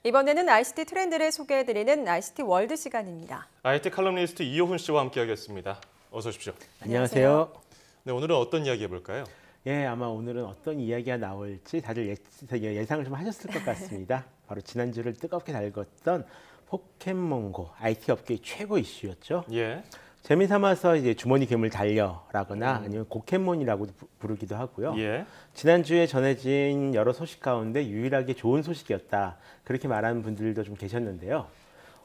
이번에는 ICT 트렌드를 소개해드리는 ICT 월드 시간입니다. IT 칼럼니스트 이효훈 씨와 함께하겠습니다. 어서 오십시오. 안녕하세요. 네, 오늘은 어떤 이야기 해볼까요? 예, 아마 오늘은 어떤 이야기가 나올지 다들 예상을 좀 하셨을 것 같습니다. 바로 지난주를 뜨겁게 달궜던 포켓몬고, IT 업계의 최고 이슈였죠. 예. 재미삼아서 이제 주머니 괴물 달려라거나 아니면 고켓몬이라고 부르기도 하고요. 예. 지난주에 전해진 여러 소식 가운데 유일하게 좋은 소식이었다. 그렇게 말하는 분들도 좀 계셨는데요.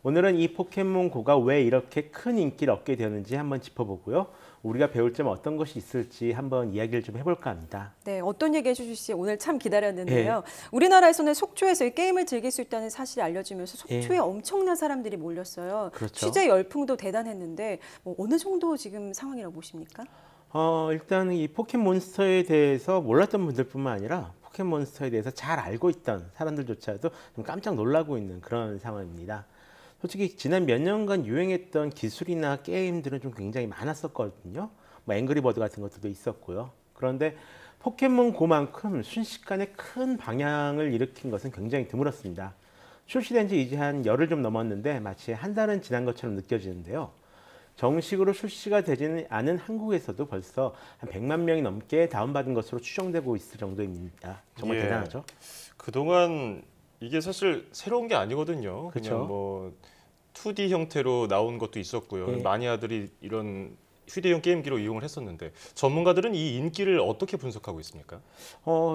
오늘은 이 포켓몬고가 왜 이렇게 큰 인기를 얻게 되었는지 한번 짚어보고요. 우리가 배울 점 어떤 것이 있을지 한번 이야기를 좀 해볼까 합니다. 네, 어떤 얘기 해주실지 오늘 참 기다렸는데요. 우리나라에서는 속초에서 이 게임을 즐길 수 있다는 사실이 알려지면서 속초에 엄청난 사람들이 몰렸어요. 그렇죠. 취재 열풍도 대단했는데 어느 정도 지금 상황이라고 보십니까? 일단 이 포켓몬스터에 대해서 몰랐던 분들뿐만 아니라 포켓몬스터에 대해서 잘 알고 있던 사람들조차도 좀 깜짝 놀라고 있는 그런 상황입니다. 솔직히 지난 몇 년간 유행했던 기술이나 게임들은 좀 굉장히 많았었거든요. 뭐 앵그리버드 같은 것들도 있었고요. 그런데 포켓몬고만큼 순식간에 큰 방향을 일으킨 것은 굉장히 드물었습니다. 출시된 지 이제 한 열흘 좀 넘었는데 마치 한 달은 지난 것처럼 느껴지는데요. 정식으로 출시가 되지는 않은 한국에서도 벌써 한 100만 명이 넘게 다운받은 것으로 추정되고 있을 정도입니다. 정말 대단하죠. 그동안 이게 사실 새로운 게 아니거든요. 그렇죠. 그냥 뭐 2D 형태로 나온 것도 있었고요. 마니아들이 이런 휴대용 게임기로 이용을 했었는데 전문가들은 이 인기를 어떻게 분석하고 있습니까?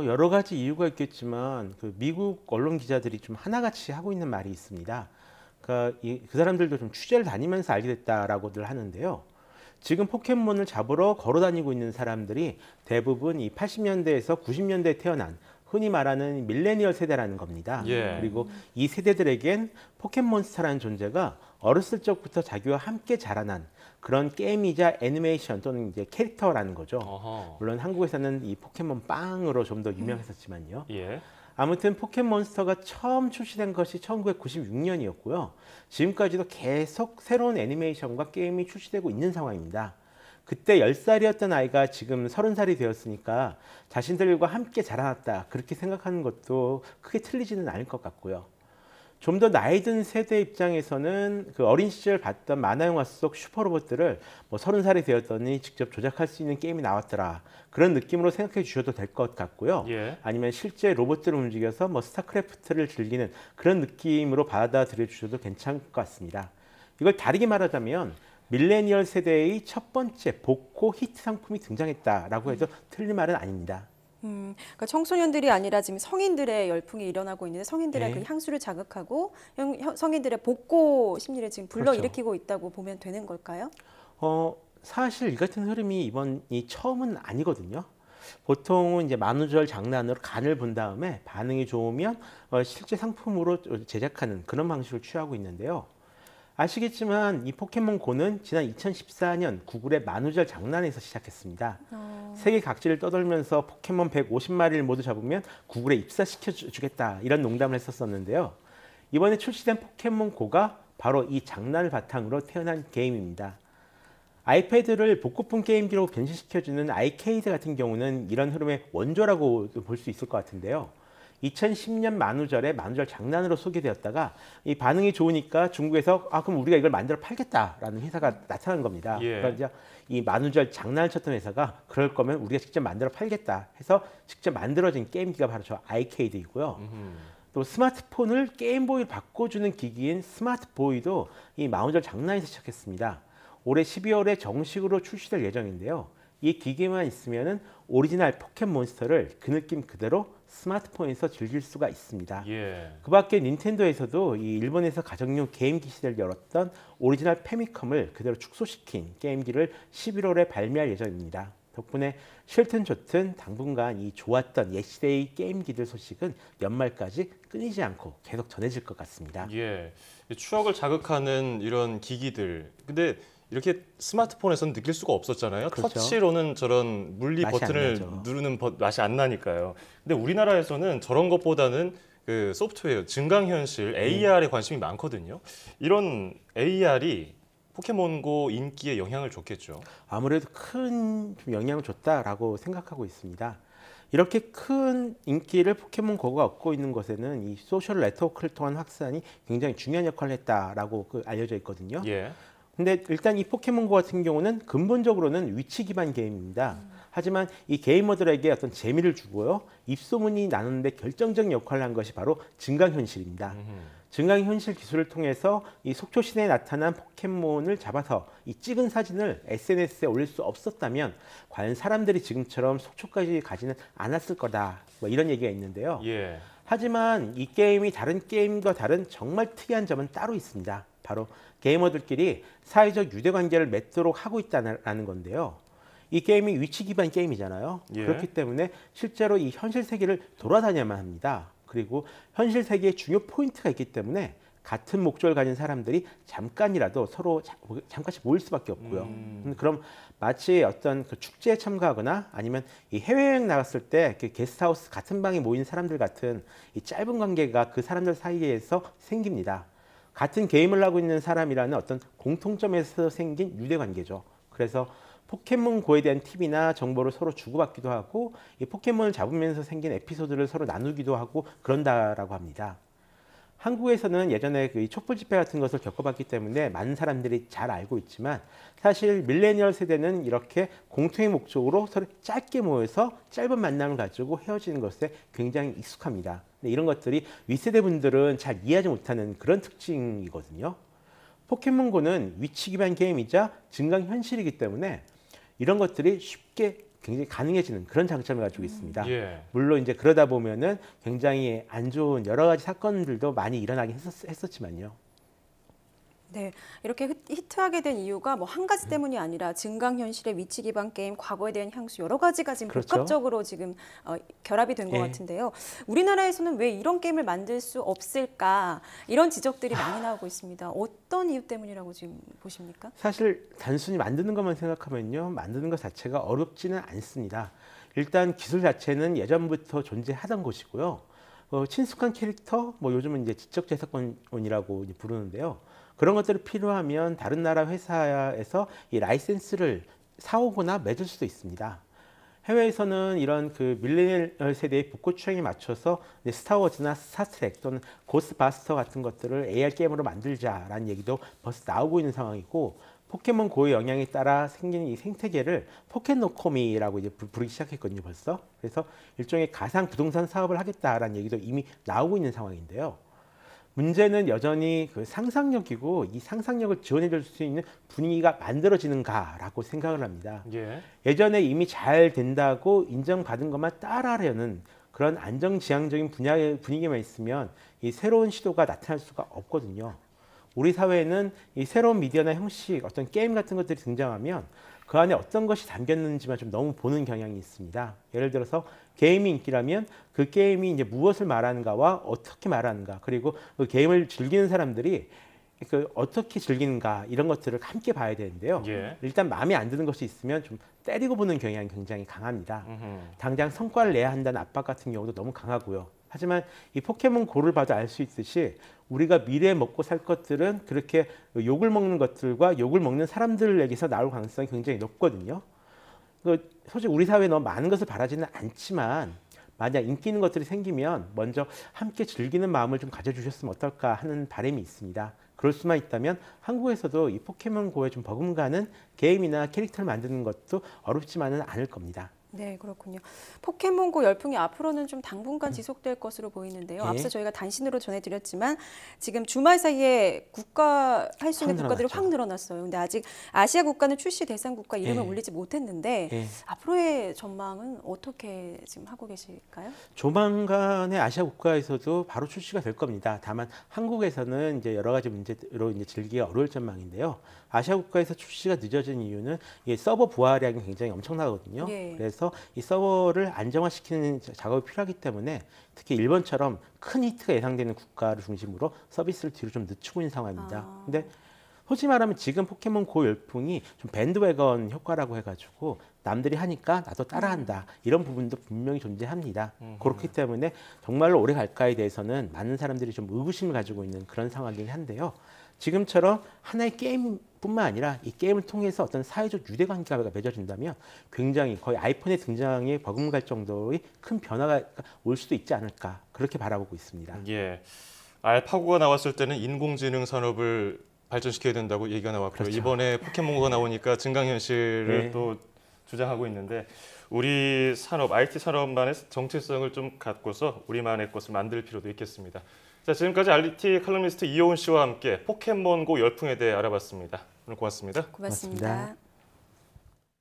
여러 가지 이유가 있겠지만 그 미국 언론 기자들이 좀 하나같이 하고 있는 말이 있습니다. 그러니까 그 사람들도 좀 취재를 다니면서 알게 됐다라고들 하는데요. 지금 포켓몬을 잡으러 걸어 다니고 있는 사람들이 대부분 이 80년대에서 90년대에 태어난 흔히 말하는 밀레니얼 세대라는 겁니다. 예. 그리고 이 세대들에겐 포켓몬스터라는 존재가 어렸을 적부터 자기와 함께 자라난 그런 게임이자 애니메이션 또는 이제 캐릭터라는 거죠. 어허. 물론 한국에서는 이 포켓몬 빵으로 좀 더 유명했었지만요. 예. 아무튼 포켓몬스터가 처음 출시된 것이 1996년이었고요. 지금까지도 계속 새로운 애니메이션과 게임이 출시되고 있는 상황입니다. 그때 10살이었던 아이가 지금 30살이 되었으니까 자신들과 함께 자라났다. 그렇게 생각하는 것도 크게 틀리지는 않을 것 같고요. 좀 더 나이 든 세대 입장에서는 그 어린 시절 봤던 만화 영화 속 슈퍼로봇들을 뭐 30살이 되었더니 직접 조작할 수 있는 게임이 나왔더라. 그런 느낌으로 생각해 주셔도 될 것 같고요. 예. 아니면 실제 로봇들을 움직여서 뭐 스타크래프트를 즐기는 그런 느낌으로 받아들여 주셔도 괜찮을 것 같습니다. 이걸 다르게 말하자면 밀레니얼 세대의 첫 번째 복고 히트 상품이 등장했다라고 해서 틀린 말은 아닙니다. 그러니까 청소년들이 아니라 지금 성인들의 열풍이 일어나고 있는데 성인들의 네. 그 향수를 자극하고 성인들의 복고 심리를 지금 불러일으키고 있다고 보면 되는 걸까요? 사실 이 같은 흐름이 이번이 처음은 아니거든요. 보통은 이제 만우절 장난으로 간을 본 다음에 반응이 좋으면 실제 상품으로 제작하는 그런 방식을 취하고 있는데요. 아시겠지만 이 포켓몬고는 지난 2014년 구글의 만우절 장난에서 시작했습니다. 세계 각지를 떠돌면서 포켓몬 150마리를 모두 잡으면 구글에 입사시켜 주겠다 이런 농담을 했었는데요. 이번에 출시된 포켓몬고가 바로 이 장난을 바탕으로 태어난 게임입니다. 아이패드를 복고풍 게임기로 변신시켜주는 아이케이드 같은 경우는 이런 흐름의 원조라고 볼 수 있을 것 같은데요. 2010년 만우절에 만우절 장난으로 소개되었다가 이 반응이 좋으니까 중국에서 그럼 우리가 이걸 만들어 팔겠다라는 회사가 나타난 겁니다. 예. 그러니까 이 만우절 장난을 쳤던 회사가 그럴 거면 우리가 직접 만들어 팔겠다 해서 직접 만들어진 게임기가 바로 저 아이케이드이고요. 또 스마트폰을 게임보이로 바꿔주는 기기인 스마트보이도 이 만우절 장난에서 시작했습니다. 올해 12월에 정식으로 출시될 예정인데요. 이 기기만 있으면은 오리지널 포켓몬스터를 그 느낌 그대로 스마트폰에서 즐길 수가 있습니다. 예. 그 밖에 닌텐도에서도 이 일본에서 가정용 게임기 시대를 열었던 오리지널 페미컴을 그대로 축소시킨 게임기를 11월에 발매할 예정입니다. 덕분에 싫든 좋든 당분간 이 좋았던 옛 시대의 게임기들 소식은 연말까지 끊이지 않고 계속 전해질 것 같습니다. 예. 추억을 자극하는 이런 기기들. 근데 이렇게 스마트폰에서는 느낄 수가 없었잖아요. 그렇죠. 터치로는 저런 물리 맛이 버튼을 안 나죠. 누르는 맛이 안 나니까요. 근데 우리나라에서는 저런 것보다는 그 소프트웨어, 증강현실, AR에 관심이 많거든요. 이런 AR이 포켓몬고 인기에 영향을 줬겠죠. 아무래도 큰 영향을 줬다라고 생각하고 있습니다. 이렇게 큰 인기를 포켓몬고가 얻고 있는 것에는 이 소셜 네트워크를 통한 확산이 굉장히 중요한 역할을 했다라고 알려져 있거든요. 예. 근데 일단 이 포켓몬고 같은 경우는 근본적으로는 위치 기반 게임입니다. 하지만 이 게이머들에게 어떤 재미를 주고요. 입소문이 나누는데 결정적 역할을 한 것이 바로 증강현실입니다. 증강현실 기술을 통해서 이 속초 시내에 나타난 포켓몬을 잡아서 이 찍은 사진을 SNS에 올릴 수 없었다면 과연 사람들이 지금처럼 속초까지 가지는 않았을 거다. 뭐 이런 얘기가 있는데요. 예. 하지만 이 게임이 다른 게임과 다른 정말 특이한 점은 따로 있습니다. 바로 게이머들끼리 사회적 유대 관계를 맺도록 하고 있다는 건데요. 이 게임이 위치 기반 게임이잖아요. 예. 그렇기 때문에 실제로 이 현실 세계를 돌아다녀야만 합니다. 그리고 현실 세계에 중요 포인트가 있기 때문에 같은 목적을 가진 사람들이 잠깐이라도 서로 잠깐씩 모일 수밖에 없고요. 그럼 마치 어떤 그 축제에 참가하거나 아니면 이 해외여행 나갔을 때 그 게스트하우스 같은 방에 모인 사람들 같은 이 짧은 관계가 그 사람들 사이에서 생깁니다. 같은 게임을 하고 있는 사람이라는 어떤 공통점에서 생긴 유대 관계죠. 그래서 포켓몬고에 대한 팁이나 정보를 서로 주고받기도 하고 이 포켓몬을 잡으면서 생긴 에피소드를 서로 나누기도 하고 그런다라고 합니다. 한국에서는 예전에 그 촛불 집회 같은 것을 겪어봤기 때문에 많은 사람들이 잘 알고 있지만 사실 밀레니얼 세대는 이렇게 공통의 목적으로 서로 짧게 모여서 짧은 만남을 가지고 헤어지는 것에 굉장히 익숙합니다. 근데 이런 것들이 윗세대 분들은 잘 이해하지 못하는 그런 특징이거든요. 포켓몬고는 위치 기반 게임이자 증강현실이기 때문에 이런 것들이 쉽게 굉장히 가능해지는 그런 장점을 가지고 있습니다. 예. 물론 이제 그러다 보면은 굉장히 안 좋은 여러 가지 사건들도 많이 일어나긴 했었지만요. 네, 이렇게 히트하게 된 이유가 뭐 한 가지 때문이 아니라 증강현실의 위치 기반 게임, 과거에 대한 향수 여러 가지가 지금 그렇죠. 복합적으로 지금 결합이 된 것 예. 같은데요. 우리나라에서는 왜 이런 게임을 만들 수 없을까? 이런 지적들이 많이 나오고 있습니다. 어떤 이유 때문이라고 지금 보십니까? 사실 단순히 만드는 것만 생각하면요, 만드는 것 자체가 어렵지는 않습니다. 일단 기술 자체는 예전부터 존재하던 것이고요. 친숙한 캐릭터, 뭐 요즘은 이제 지적 재산권이라고 이제 부르는데요. 그런 것들이 필요하면 다른 나라 회사에서 이 라이센스를 사오거나 맺을 수도 있습니다. 해외에서는 이런 그 밀레니얼 세대의 북고 취향에 맞춰서 스타워즈나 스타트랙 또는 고스트바스터 같은 것들을 AR 게임으로 만들자라는 얘기도 벌써 나오고 있는 상황이고, 포켓몬 고의 영향에 따라 생긴 이 생태계를 포켓노코미라고 이제 부르기 시작했거든요, 벌써. 그래서 일종의 가상 부동산 사업을 하겠다라는 얘기도 이미 나오고 있는 상황인데요. 문제는 여전히 그 상상력이고 이 상상력을 지원해 줄 수 있는 분위기가 만들어지는가라고 생각을 합니다. 예. 예전에 이미 잘 된다고 인정받은 것만 따라하려는 그런 안정지향적인 분위기만 있으면 이 새로운 시도가 나타날 수가 없거든요. 우리 사회에는 이 새로운 미디어나 형식, 어떤 게임 같은 것들이 등장하면 그 안에 어떤 것이 담겼는지만 좀 너무 보는 경향이 있습니다. 예를 들어서 게임이 인기라면 그 게임이 이제 무엇을 말하는가와 어떻게 말하는가, 그리고 그 게임을 즐기는 사람들이 그 어떻게 즐기는가, 이런 것들을 함께 봐야 되는데요. 예. 일단 마음에 안 드는 것이 있으면 좀 때리고 보는 경향이 굉장히 강합니다. 음흠. 당장 성과를 내야 한다는 압박 같은 경우도 너무 강하고요. 하지만 이 포켓몬 고를 봐도 알 수 있듯이 우리가 미래에 먹고 살 것들은 그렇게 욕을 먹는 것들과 욕을 먹는 사람들에게서 나올 가능성이 굉장히 높거든요. 솔직히 우리 사회에 너무 많은 것을 바라지는 않지만 만약 인기 있는 것들이 생기면 먼저 함께 즐기는 마음을 좀 가져주셨으면 어떨까 하는 바람이 있습니다. 그럴 수만 있다면 한국에서도 이 포켓몬고에 좀 버금가는 게임이나 캐릭터를 만드는 것도 어렵지만은 않을 겁니다. 네, 그렇군요. 포켓몬고 열풍이 앞으로는 좀 당분간 지속될 것으로 보이는데요. 예. 앞서 저희가 단신으로 전해드렸지만 지금 주말 사이에 국가할 수 있는 확 국가들이 늘어났죠. 확 늘어났어요. 근데 아직 아시아 국가는 출시 대상 국가 이름을 예. 올리지 못했는데 예. 앞으로의 전망은 어떻게 지금 하고 계실까요? 조만간에 아시아 국가에서도 바로 출시가 될 겁니다. 다만 한국에서는 이제 여러 가지 문제로 이제 즐기기가 어려울 전망인데요. 아시아 국가에서 출시가 늦어진 이유는 이게 서버 부하량이 굉장히 엄청나거든요. 예. 그래서 이 서버를 안정화시키는 작업이 필요하기 때문에 특히 일본처럼 큰 히트가 예상되는 국가를 중심으로 서비스를 뒤로 좀 늦추고 있는 상황입니다. 근데 솔직히 말하면 지금 포켓몬 고 열풍이 좀 밴드웨건 효과라고 해가지고 남들이 하니까 나도 따라한다 이런 부분도 분명히 존재합니다. 그렇기 때문에 정말로 오래 갈까에 대해서는 많은 사람들이 좀 의구심을 가지고 있는 그런 상황이긴 한데요. 지금처럼 하나의 게임뿐만 아니라 이 게임을 통해서 어떤 사회적 유대관계가 맺어진다면 굉장히 거의 아이폰의 등장에 버금갈 정도의 큰 변화가 올 수도 있지 않을까 그렇게 바라보고 있습니다. 예. 알파고가 나왔을 때는 인공지능 산업을 발전시켜야 된다고 얘기가 나왔고요. 그렇죠. 이번에 포켓몬고가 나오니까 증강현실을 네. 또 주장하고 있는데 우리 산업, IT 산업만의 정체성을 좀 갖고서 우리만의 것을 만들 필요도 있겠습니다. 자, 지금까지 IT 칼럼니스트 이효은 씨와 함께 포켓몬고 열풍에 대해 알아봤습니다. 오늘 고맙습니다. 고맙습니다. 고맙습니다.